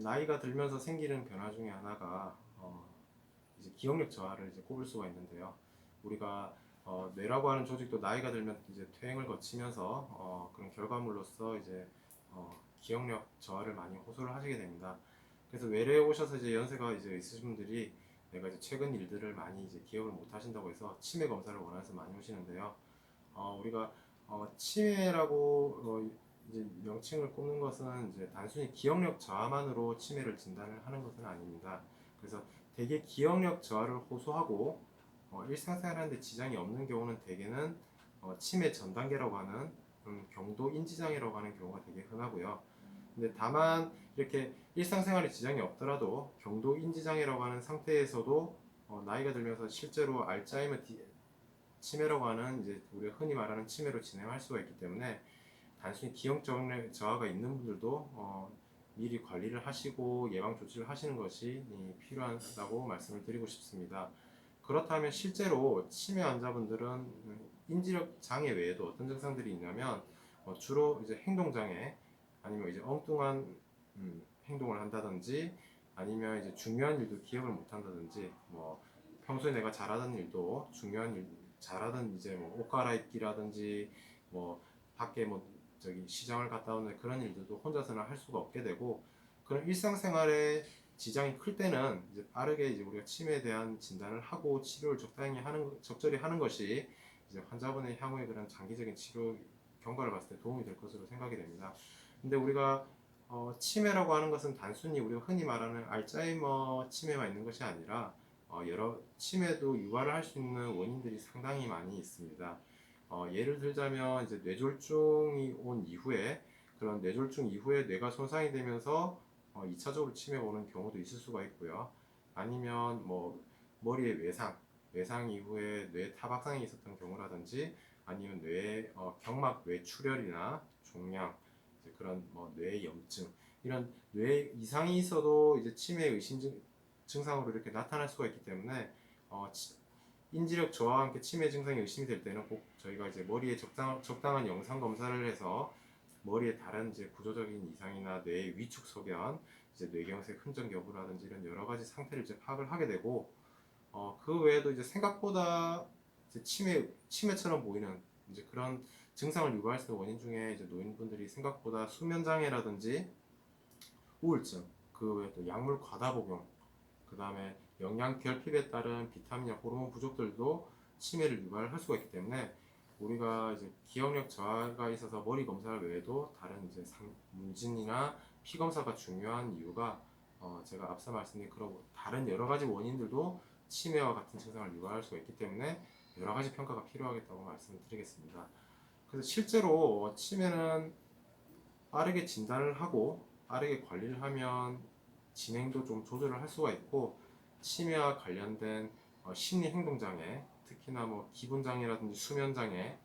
나이가 들면서 생기는 변화 중에 하나가 이제 기억력 저하를 이제 꼽을 수가 있는데요. 우리가 뇌라고 하는 조직도 나이가 들면 이제 퇴행을 거치면서 그런 결과물로서 이제 기억력 저하를 많이 호소를 하시게 됩니다. 그래서 외래에 오셔서 이제 연세가 이제 있으신 분들이 내가 이제 최근 일들을 많이 이제 기억을 못 하신다고 해서 치매 검사를 원해서 많이 오시는데요. 우리가 치매라고 이제 명칭을 꼽는 것은 이제 단순히 기억력 저하만으로 치매를 진단을 하는 것은 아닙니다. 그래서 대개 기억력 저하를 호소하고 일상생활하는데 지장이 없는 경우는 대개는 치매 전 단계라고 하는 경도 인지장애라고 하는 경우가 되게 흔하고요. 근데 다만 이렇게 일상생활에 지장이 없더라도 경도 인지장애라고 하는 상태에서도 나이가 들면서 실제로 알츠하이머 치매라고 하는 이제 우리가 흔히 말하는 치매로 진행할 수가 있기 때문에 단순히 기억적 저하가 있는 분들도 미리 관리를 하시고 예방 조치를 하시는 것이 필요하다고 말씀을 드리고 싶습니다. 그렇다면 실제로 치매 환자분들은 인지력 장애 외에도 어떤 증상들이 있냐면 주로 이제 행동 장애 아니면 이제 엉뚱한 행동을 한다든지 아니면 이제 중요한 일도 기억을 못 한다든지 뭐 평소에 내가 잘하던 일도 중요한 일 잘하던 이제 뭐 옷 갈아입기라든지 뭐 밖에 뭐 저기 시장을 갔다 오는 그런 일들도 혼자서는 할 수가 없게 되고 그런 일상생활에 지장이 클 때는 이제 빠르게 이제 우리가 치매에 대한 진단을 하고 치료를 적절히 하는 것이 이제 환자분의 향후에 그런 장기적인 치료 경과를 봤을 때 도움이 될 것으로 생각이 됩니다. 근데 우리가 치매라고 하는 것은 단순히 우리가 흔히 말하는 알츠하이머 치매만 있는 것이 아니라 여러 치매도 유발을 할 수 있는 원인들이 상당히 많이 있습니다. 예를 들자면 이제 뇌졸중이 온 이후에 그런 뇌졸중 이후에 뇌가 손상이 되면서 2차적으로 치매가 오는 경우도 있을 수가 있고요. 아니면 뭐 머리에 외상 이후에 뇌 타박상이 있었던 경우라든지 아니면 뇌 경막 뇌출혈이나 종양 이제 그런 뭐 뇌 염증 이런 뇌 이상이 있어도 이제 치매 의심 증상으로 이렇게 나타날 수가 있기 때문에 인지력 저하와 함께 치매 증상이 의심이 될 때는 꼭 저희가 이제 머리에 적당한 영상 검사를 해서 머리에 다른 이제 구조적인 이상이나 뇌의 위축 소견, 이제 뇌경색 흔적 여부라든지 이런 여러 가지 상태를 이제 파악을 하게 되고 그 외에도 이제 생각보다 이제 치매처럼 보이는 이제 그런 증상을 유발할 수 있는 원인 중에 이제 노인분들이 생각보다 수면 장애라든지 우울증, 그 외에 또 약물 과다 복용, 그 다음에 영양 결핍에 따른 비타민이나 호르몬 부족들도 치매를 유발할 수가 있기 때문에 우리가 이제 기억력 저하가 있어서 머리 검사 외에도 다른 이제 문진이나 피 검사가 중요한 이유가 제가 앞서 말씀드린 그런 다른 여러 가지 원인들도 치매와 같은 증상을 유발할 수가 있기 때문에 여러 가지 평가가 필요하겠다고 말씀을 드리겠습니다. 그래서 실제로 치매는 빠르게 진단을 하고 빠르게 관리를 하면 진행도 좀 조절을 할 수가 있고 치매와 관련된 심리 행동 장애, 특히나 뭐 기분 장애라든지 수면 장애,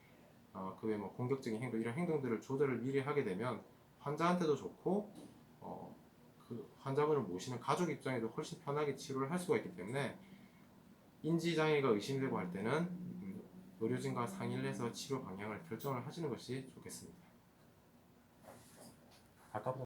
그 외 뭐 공격적인 행동 이런 행동들을 조절을 미리 하게 되면 환자한테도 좋고 그 환자분을 모시는 가족 입장에도 훨씬 편하게 치료를 할 수가 있기 때문에 인지 장애가 의심되고 할 때는 의료진과 상의를 해서 치료 방향을 결정을 하시는 것이 좋겠습니다. 아까부터